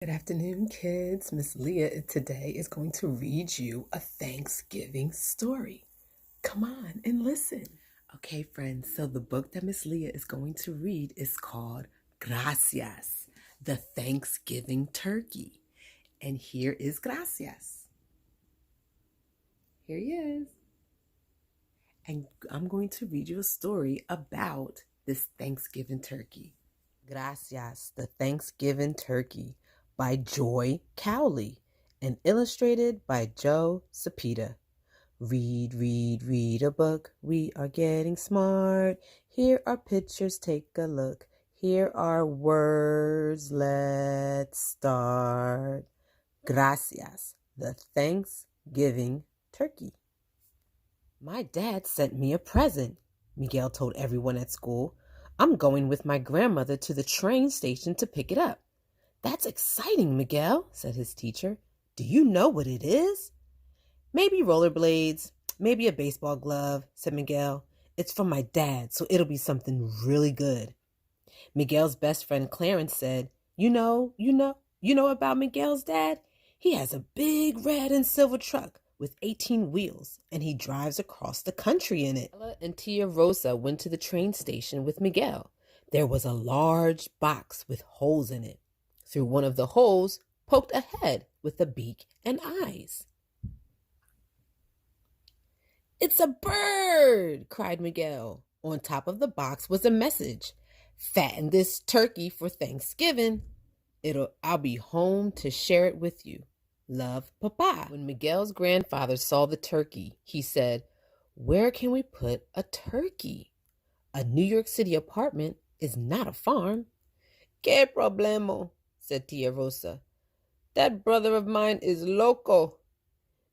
Good afternoon, kids. Miss Leah today is going to read you a Thanksgiving story. Come on and listen. Okay, friends, so the book that Miss Leah is going to read is called Gracias, the Thanksgiving Turkey. And here is Gracias. Here he is. And I'm going to read you a story about this Thanksgiving turkey. Gracias, the Thanksgiving Turkey by Joy Cowley and illustrated by Joe Cepeda. Read, read, read a book. We are getting smart. Here are pictures. Take a look. Here are words. Let's start. Gracias, the Thanksgiving Turkey. My dad sent me a present, Miguel told everyone at school. I'm going with my grandmother to the train station to pick it up. That's exciting, Miguel, said his teacher. Do you know what it is? Maybe rollerblades, maybe a baseball glove, said Miguel. It's from my dad, so it'll be something really good. Miguel's best friend Clarence said, You know about Miguel's dad? He has a big red and silver truck with 18 wheels, and he drives across the country in it. Ella and Tia Rosa went to the train station with Miguel. There was a large box with holes in it. Through one of the holes poked a head with a beak and eyes. It's a bird, cried Miguel. On top of the box was a message. Fatten this turkey for Thanksgiving. I'll be home to share it with you. Love, Papa. When Miguel's grandfather saw the turkey, he said, Where can we put a turkey? A New York City apartment is not a farm. Que problemo, said Tia Rosa. That brother of mine is loco.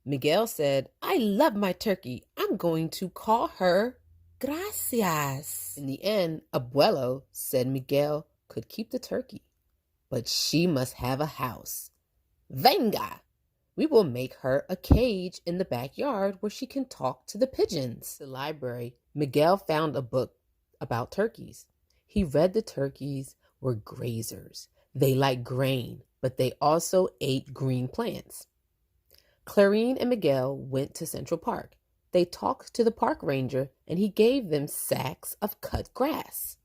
Miguel said, I love my turkey. I'm going to call her Gracias. In the end, Abuelo said Miguel could keep the turkey, but she must have a house. Venga! We will make her a cage in the backyard where she can talk to the pigeons. In the library, Miguel found a book about turkeys. He read the turkeys were grazers. They like grain, but they also ate green plants. Clarine and Miguel went to Central Park. They talked to the park ranger, and he gave them sacks of cut grass.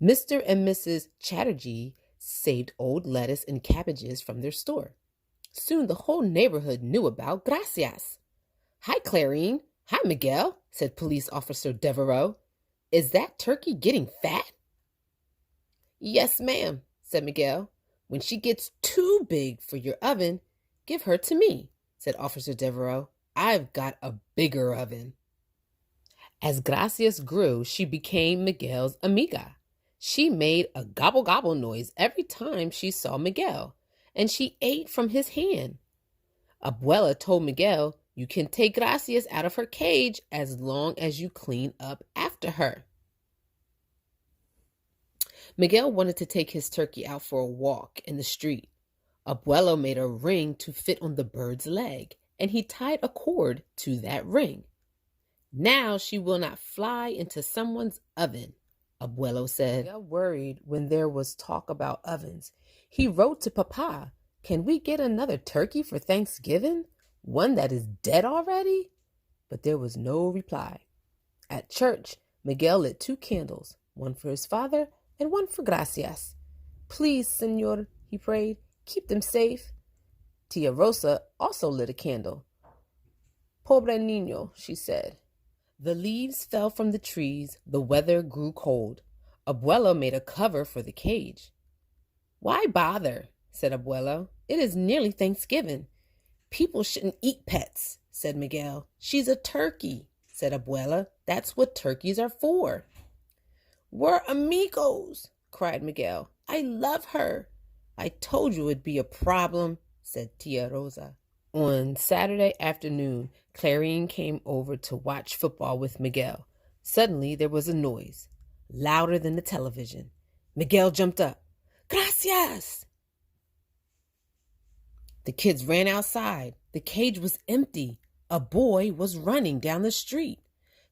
Mr. and Mrs. Chatterjee saved old lettuce and cabbages from their store. Soon the whole neighborhood knew about Gracias. Hi, Clarine. Hi, Miguel, said Police Officer Devereaux. Is that turkey getting fat? Yes, ma'am, said Miguel. When she gets too big for your oven, give her to me, said Officer Devereaux. I've got a bigger oven. As Gracias grew, she became Miguel's amiga. She made a gobble-gobble noise every time she saw Miguel, and she ate from his hand. Abuela told Miguel, you can take Gracias out of her cage as long as you clean up after her. Miguel wanted to take his turkey out for a walk in the street. Abuelo made a ring to fit on the bird's leg, and he tied a cord to that ring. Now she will not fly into someone's oven, Abuelo said. Miguel worried when there was talk about ovens. He wrote to Papa, Can we get another turkey for Thanksgiving? One that is dead already? But there was no reply. At church, Miguel lit 2 candles, one for his father and one for Gracias. Please, Senor, he prayed, keep them safe. Tia Rosa also lit a candle. Pobre niño, she said. The leaves fell from the trees. The weather grew cold. Abuelo made a cover for the cage. Why bother, said Abuelo. It is nearly Thanksgiving. People shouldn't eat pets, said Miguel. She's a turkey, said Abuela. That's what turkeys are for. We're amigos, cried Miguel. I love her. I told you it'd be a problem, said Tia Rosa. On Saturday afternoon, Clarine came over to watch football with Miguel. Suddenly, there was a noise, louder than the television. Miguel jumped up. Gracias! The kids ran outside. The cage was empty. A boy was running down the street,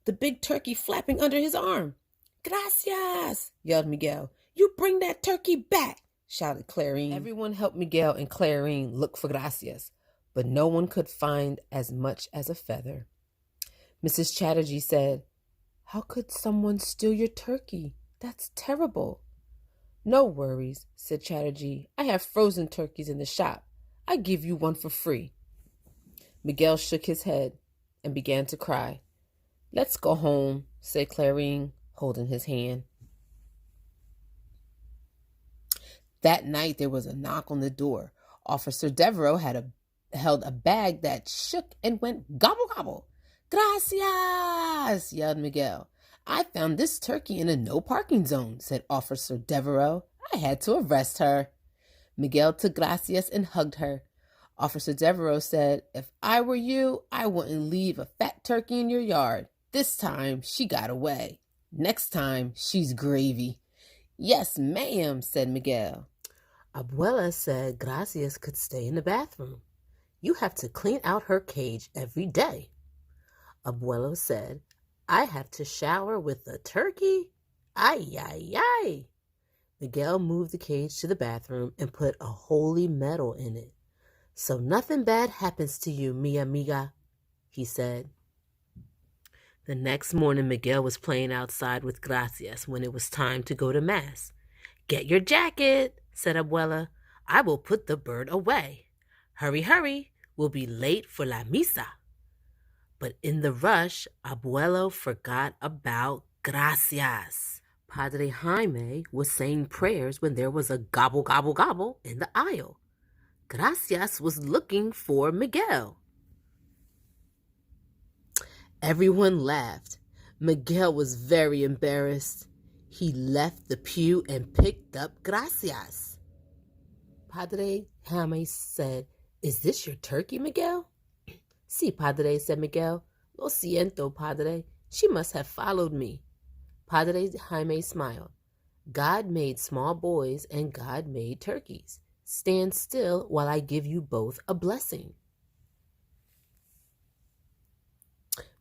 the big turkey flapping under his arm. Gracias! Yelled Miguel. You bring that turkey back, shouted Clarine. Everyone helped Miguel and Clarine look for Gracias, but no one could find as much as a feather. Mrs. Chatterjee said, "How could someone steal your turkey? That's terrible." "No worries," said Chatterjee. "I have frozen turkeys in the shop. I give you one for free." Miguel shook his head and began to cry. "Let's go home," said Clarine, holding his hand. That night there was a knock on the door. Officer Devereaux held a bag that shook and went gobble gobble. "Gracias!" yelled Miguel. "I found this turkey in a no parking zone," said Officer Devereaux. "I had to arrest her." Miguel took Gracias and hugged her. Officer Devereaux said, "If I were you, I wouldn't leave a fat turkey in your yard. This time she got away. Next time she's gravy." "Yes, ma'am," said Miguel. Abuela said Gracias could stay in the bathroom. "You have to clean out her cage every day." Abuelo said, "I have to shower with a turkey? Ay, ay, ay." Miguel moved the cage to the bathroom and put a holy medal in it. "So nothing bad happens to you, mi amiga," he said. The next morning, Miguel was playing outside with Gracias when it was time to go to Mass. "Get your jacket," said Abuela. "I will put the bird away. Hurry, hurry, we'll be late for la misa." But in the rush, Abuelo forgot about Gracias. Padre Jaime was saying prayers when there was a gobble, gobble, gobble in the aisle. Gracias was looking for Miguel. Everyone laughed. Miguel was very embarrassed. He left the pew and picked up Gracias. Padre Jaime said, "Is this your turkey, Miguel?" "Sí, Padre," said Miguel. "Lo siento, Padre. She must have followed me." Padre Jaime smiled. "God made small boys and God made turkeys. Stand still while I give you both a blessing."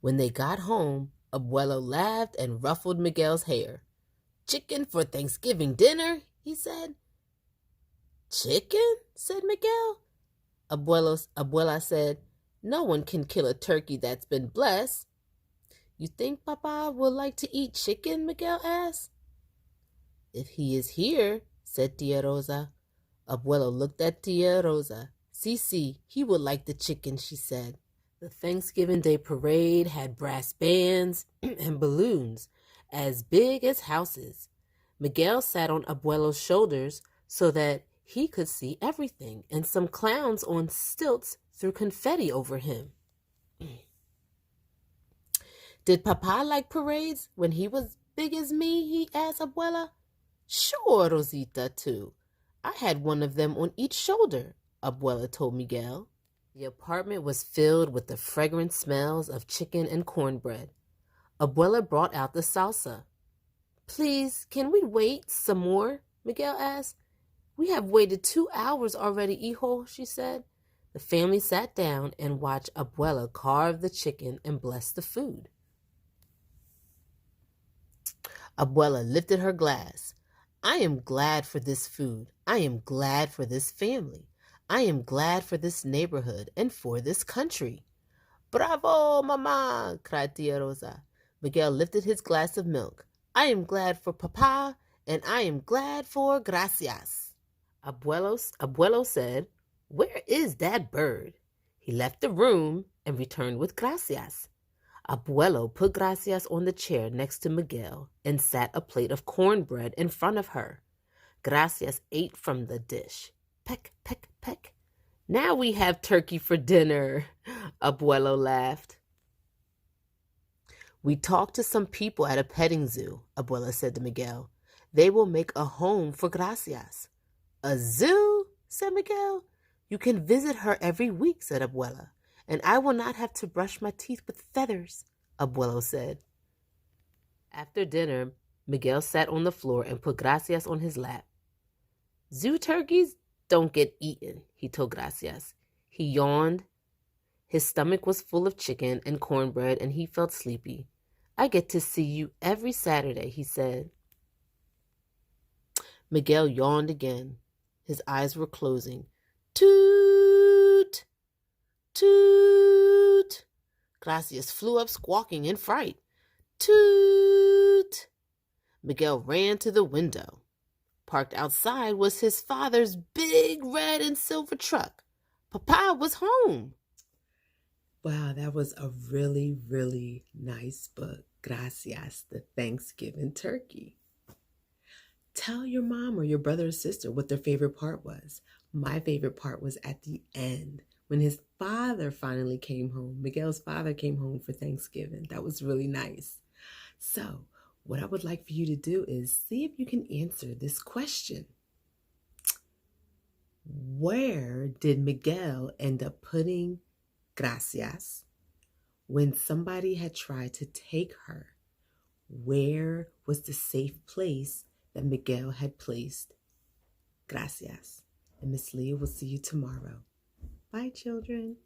When they got home, Abuelo laughed and ruffled Miguel's hair. "Chicken for Thanksgiving dinner," he said. "Chicken?" said Miguel. Abuela said, "No one can kill a turkey that's been blessed." "You think Papa would like to eat chicken?" Miguel asked. "If he is here," said Tia Rosa. Abuelo looked at Tia Rosa. "Sí, he would like the chicken," she said. The Thanksgiving Day parade had brass bands and balloons as big as houses. Miguel sat on Abuelo's shoulders so that he could see everything, and some clowns on stilts threw confetti over him. "Did Papa like parades when he was big as me?" he asked Abuela. "Sure, Rosita, too. I had one of them on each shoulder," Abuela told Miguel. The apartment was filled with the fragrant smells of chicken and cornbread. Abuela brought out the salsa. "Please, can we wait some more?" Miguel asked. "We have waited 2 hours already, hijo," she said. The family sat down and watched Abuela carve the chicken and bless the food. Abuela lifted her glass. "I am glad for this food. I am glad for this family. I am glad for this neighborhood and for this country." "Bravo, Mama!" cried Tia Rosa. Miguel lifted his glass of milk. "I am glad for Papa, and I am glad for Gracias." Abuelo said, "Where is that bird?" He left the room and returned with Gracias. Abuelo put Gracias on the chair next to Miguel and sat a plate of cornbread in front of her. Gracias ate from the dish. Peck, peck, peck. "Now we have turkey for dinner," Abuelo laughed. "We talked to some people at a petting zoo," Abuela said to Miguel. "They will make a home for Gracias." "A zoo?" said Miguel. "You can visit her every week," said Abuela. "And I will not have to brush my teeth with feathers," Abuelo said. After dinner, Miguel sat on the floor and put Gracias on his lap. "Zoo turkeys don't get eaten," he told Gracias. He yawned. His stomach was full of chicken and cornbread, and he felt sleepy. "I get to see you every Saturday," he said. Miguel yawned again. His eyes were closing. Toot! Toot! Gracias flew up squawking in fright. Toot! Miguel ran to the window. Parked outside was his father's big red and silver truck. Papa was home. Wow, that was a really, really nice book. Gracias, the Thanksgiving turkey. Tell your mom or your brother or sister what their favorite part was. My favorite part was at the end when his father finally came home. Miguel's father came home for Thanksgiving. That was really nice. So, what I would like for you to do is see if you can answer this question. Where did Miguel end up putting Gracias when somebody had tried to take her? Where was the safe place that Miguel had placed Gracias? And Miss Leah will see you tomorrow. Bye, children.